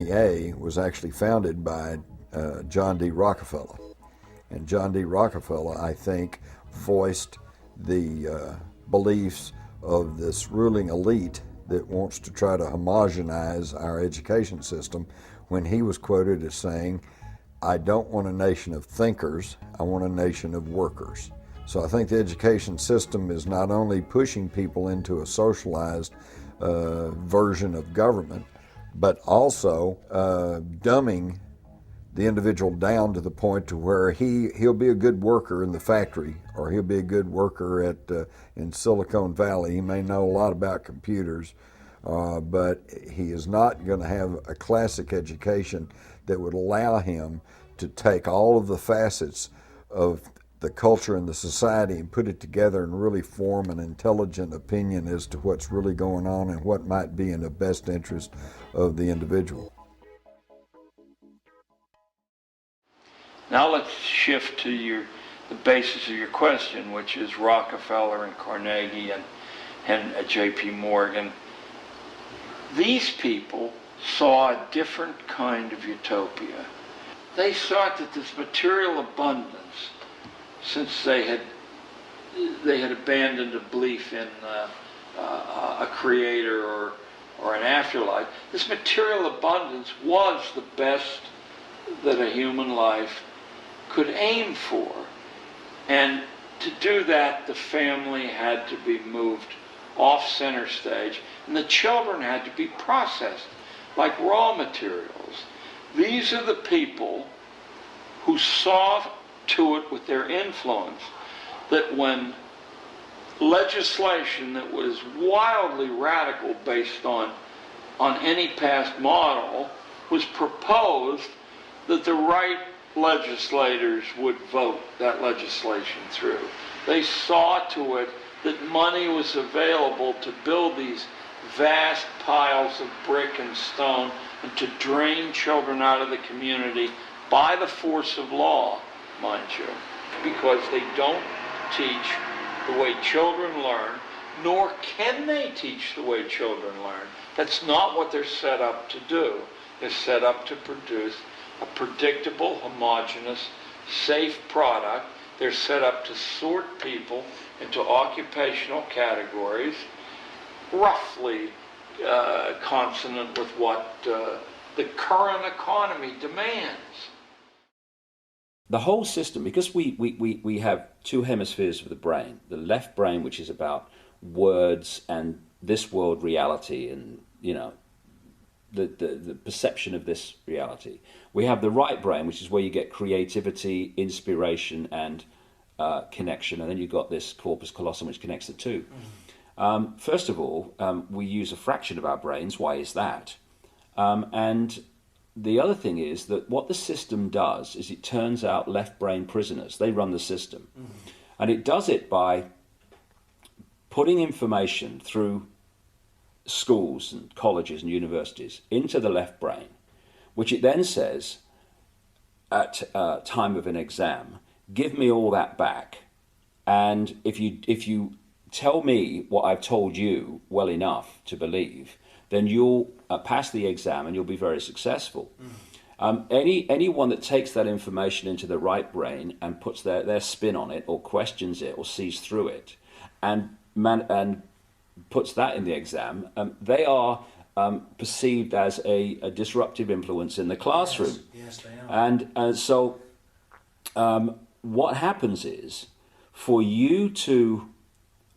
A was actually founded by John D. Rockefeller. And John D. Rockefeller, I think, voiced the beliefs of this ruling elite that wants to try to homogenize our education system when he was quoted as saying, "I don't want a nation of thinkers, I want a nation of workers." So I think the education system is not only pushing people into a socialized version of government, but also dumbing the individual down to the point to where he'll be a good worker in the factory, or he'll be a good worker in Silicon Valley. He may know a lot about computers, but he is not going to have a classic education that would allow him to take all of the facets of the culture and the society and put it together and really form an intelligent opinion as to what's really going on and what might be in the best interest of the individual. Now let's shift to the basis of your question, which is Rockefeller and Carnegie and J.P. Morgan. These people saw a different kind of utopia. They thought that this material abundance, since they had abandoned a belief in a creator or an afterlife, this material abundance was the best that a human life could aim for. And to do that, the family had to be moved off center stage, and the children had to be processed like raw materials. These are the people who saw to it with their influence that when legislation that was wildly radical based on any past model was proposed, that the right legislators would vote that legislation through. They saw to it that money was available to build these vast piles of brick and stone and to drain children out of the community by the force of law, mind you, because they don't teach the way children learn, nor can they teach the way children learn. That's not what they're set up to do. They're set up to produce a predictable, homogeneous, safe product. They're set up to sort people into occupational categories, roughly consonant with what the current economy demands. The whole system, because we have two hemispheres of the brain, the left brain, which is about words and this world reality and, you know, the perception of this reality. We have the right brain, which is where you get creativity, inspiration, and connection, and then you've got this corpus callosum, which connects the two. First of all, we use a fraction of our brains. Why is that? And the other thing is that what the system does is it turns out left brain prisoners. They run the system. And it does it by putting information through schools and colleges and universities into the left brain, which it then says at time of an exam, give me all that back. And if you tell me what I've told you well enough to believe, then you'll pass the exam and you'll be very successful. Anyone that takes that information into the right brain and puts their spin on it, or questions it, or sees through it, and puts that in the exam, they are perceived as a disruptive influence in the classroom. Yes, they are. And so what happens is, for you to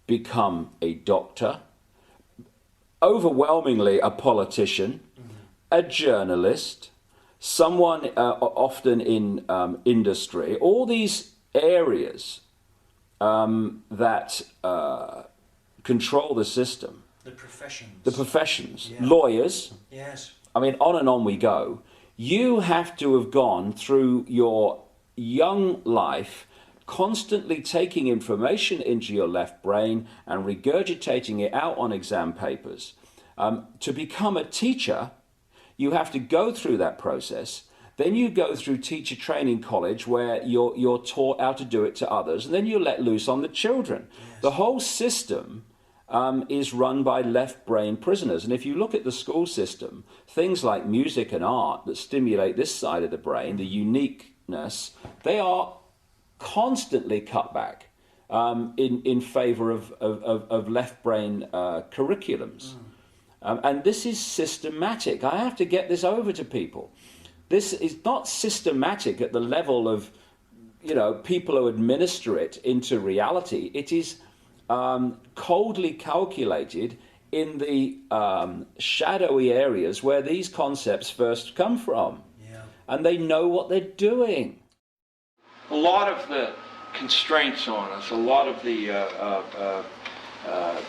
become a doctor, overwhelmingly a politician, a journalist, someone often in industry, all these areas that control the system. The professions. The professions. Yeah. Lawyers. Yes. I mean, on and on we go. You have to have gone through your young life constantly taking information into your left brain and regurgitating it out on exam papers. To become a teacher, you have to go through that process. Then you go through teacher training college, where you're taught how to do it to others, and then you're let loose on the children. Yes. The whole system is run by left-brain prisoners. And if you look at the school system, things like music and art that stimulate this side of the brain, the uniqueness, they are constantly cut back in favor of left-brain curriculums. And this is systematic. I have to get this over to people. This is not systematic at the level of, people who administer it into reality. It is coldly calculated in the shadowy areas where these concepts first come from. Yeah. And they know what they're doing. A lot of the constraints on us, a lot of the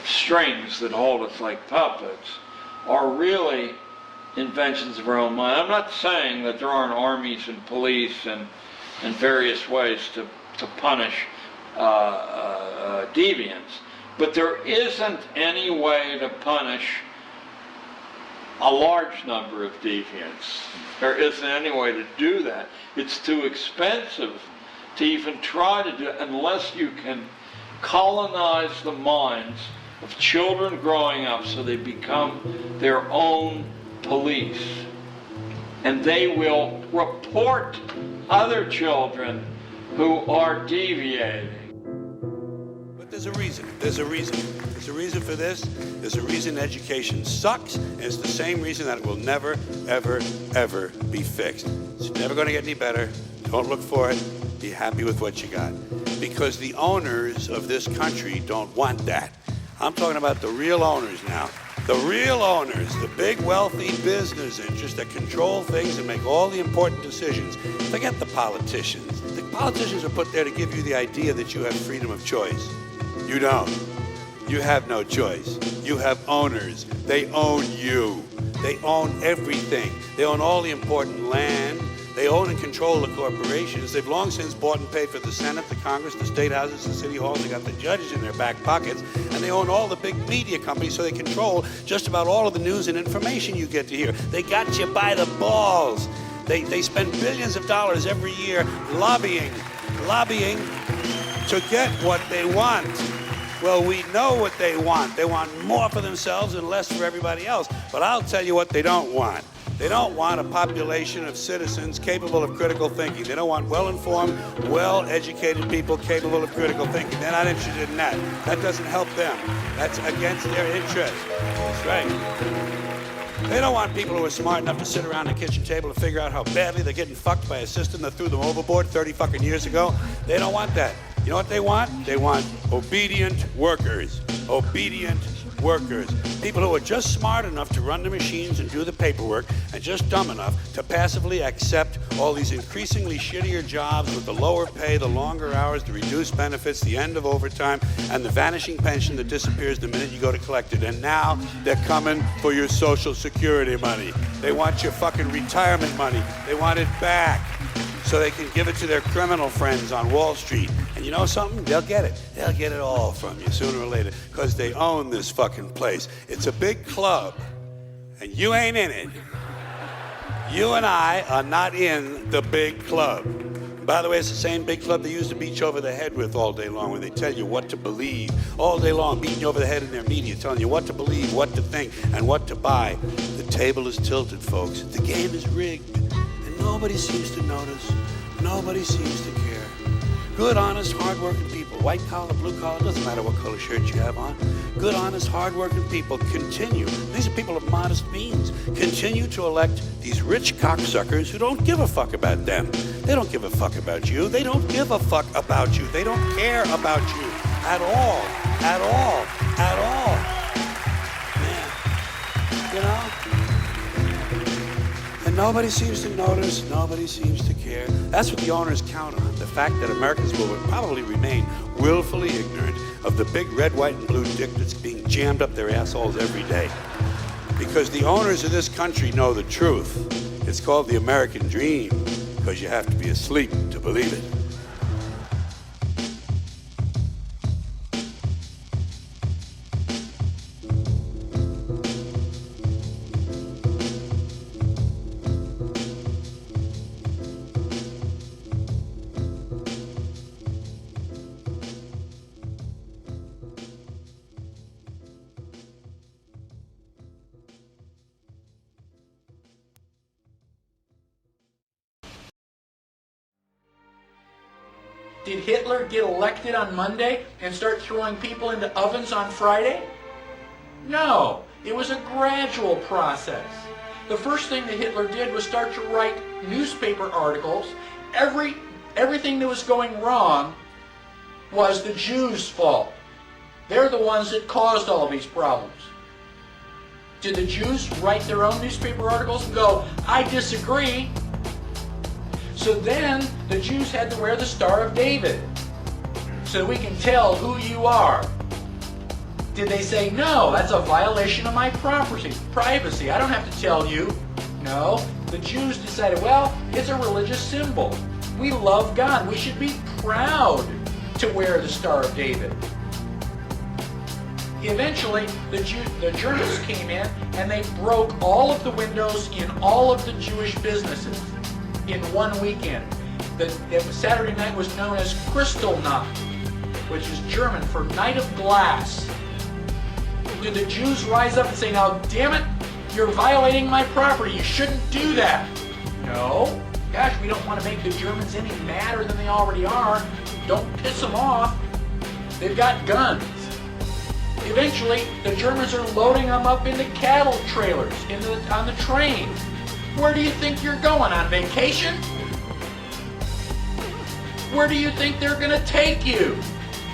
strings that hold us like puppets are really inventions of our own mind. I'm not saying that there aren't armies and police and various ways to punish deviance, but there isn't any way to punish a large number of deviants. There isn't any way to do that. It's too expensive to even try to do it unless you can colonize the minds of children growing up so they become their own police. And they will report other children who are deviating. But there's a reason. There's a reason. There's a reason for this. There's a reason education sucks, and it's the same reason that it will never, ever, ever be fixed. It's never going to get any better. Don't look for it. Be happy with what you got. Because the owners of this country don't want that. I'm talking about the real owners now. The real owners, the big wealthy business interests that control things and make all the important decisions. Forget the politicians. The politicians are put there to give you the idea that you have freedom of choice. You don't. You have no choice. You have owners. They own you. They own everything. They own all the important land. They own and control the corporations. They've long since bought and paid for the Senate, the Congress, the state houses, the city halls. They got the judges in their back pockets. And they own all the big media companies, so they control just about all of the news and information you get to hear. They got you by the balls. They spend billions of dollars every year lobbying to get what they want. Well, we know what they want. They want more for themselves and less for everybody else. But I'll tell you what they don't want. They don't want a population of citizens capable of critical thinking. They don't want well-informed, well-educated people capable of critical thinking. They're not interested in that. That doesn't help them. That's against their interest. That's right. They don't want people who are smart enough to sit around the kitchen table and figure out how badly they're getting fucked by a system that threw them overboard 30 fucking years ago. They don't want that. You know what they want? They want obedient workers. Obedient workers. People who are just smart enough to run the machines and do the paperwork and just dumb enough to passively accept all these increasingly shittier jobs with the lower pay, the longer hours, the reduced benefits, the end of overtime, and the vanishing pension that disappears the minute you go to collect it. And now they're coming for your Social Security money. They want your fucking retirement money. They want it back so they can give it to their criminal friends on Wall Street. And you know something? They'll get it. They'll get it all from you sooner or later because they own this fucking place. It's a big club, and you ain't in it. You and I are not in the big club. By the way, it's the same big club they used to beat you over the head with all day long when they tell you what to believe. All day long, beating you over the head in their media, telling you what to believe, what to think, and what to buy. The table is tilted, folks. The game is rigged. Nobody seems to notice. Nobody seems to care. Good, honest, hard-working people, white collar, blue collar, doesn't matter what color shirt you have on. Good, honest, hard-working people continue. These are people of modest means. Continue to elect these rich cocksuckers who don't give a fuck about them. They don't give a fuck about you. They don't give a fuck about you. They don't care about you at all. At all. At all. Man. You know? And nobody seems to notice, nobody seems to care. That's what the owners count on, the fact that Americans will probably remain willfully ignorant of the big red, white, and blue dick that's being jammed up their assholes every day. Because the owners of this country know the truth. It's called the American dream, because you have to be asleep to believe it. Did Hitler get elected on Monday and start throwing people into ovens on Friday? No, it was a gradual process. The first thing that Hitler did was start to write newspaper articles. Everything that was going wrong was the Jews' fault. They're the ones that caused all these problems. Did the Jews write their own newspaper articles and go, I disagree? So then the Jews had to wear the Star of David so we can tell who you are. Did they say, no, that's a violation of my privacy. I don't have to tell you. No, the Jews decided, well, it's a religious symbol. We love God. We should be proud to wear the Star of David. Eventually, the Germans came in and they broke all of the windows in all of the Jewish businesses in one weekend. The Saturday night was known as Kristallnacht, which is German for Night of Glass. Did the Jews rise up and say, now damn it, you're violating my property, you shouldn't do that? No. Gosh, we don't want to make the Germans any madder than they already are. Don't piss them off. They've got guns. Eventually, the Germans are loading them up into cattle trailers on the train. Where do you think you're going, on vacation? Where do you think they're going to take you?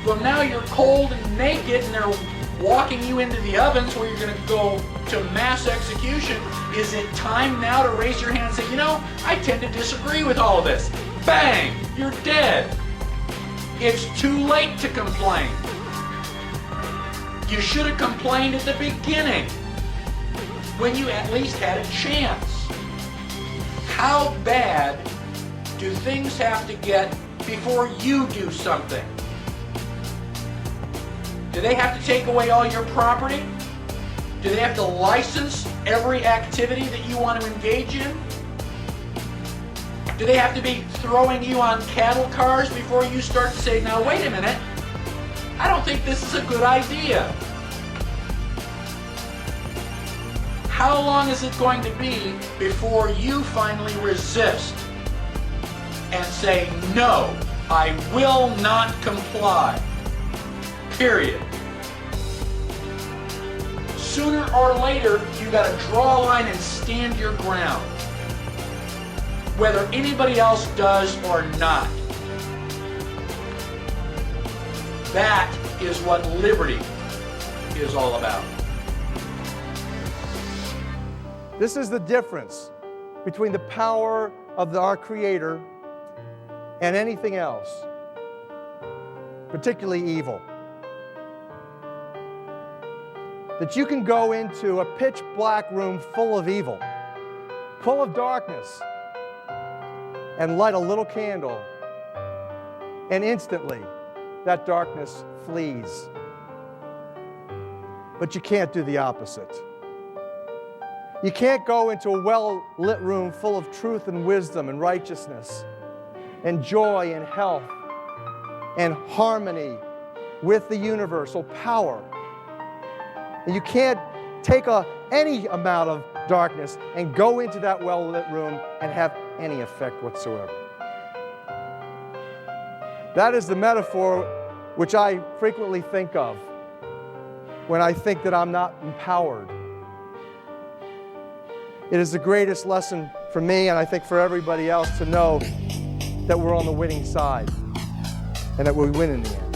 Well, now you're cold and naked and they're walking you into the ovens where you're going to go to mass execution. Is it time now to raise your hand and say, you know, I tend to disagree with all of this? Bang! You're dead. It's too late to complain. You should have complained at the beginning when you at least had a chance. How bad do things have to get before you do something? Do they have to take away all your property? Do they have to license every activity that you want to engage in? Do they have to be throwing you on cattle cars before you start to say, now wait a minute, I don't think this is a good idea? How long is it going to be before you finally resist and say, no, I will not comply? Period. Sooner or later, you got to draw a line and stand your ground, whether anybody else does or not. That is what liberty is all about. This is the difference between the power of our Creator and anything else, particularly evil. That you can go into a pitch black room full of evil, full of darkness, and light a little candle, and instantly that darkness flees. But you can't do the opposite. You can't go into a well-lit room full of truth and wisdom and righteousness and joy and health and harmony with the universal power. And you can't take any amount of darkness and go into that well-lit room and have any effect whatsoever. That is the metaphor which I frequently think of when I think that I'm not empowered. It is the greatest lesson for me, and I think for everybody else, to know that we're on the winning side and that we win in the end.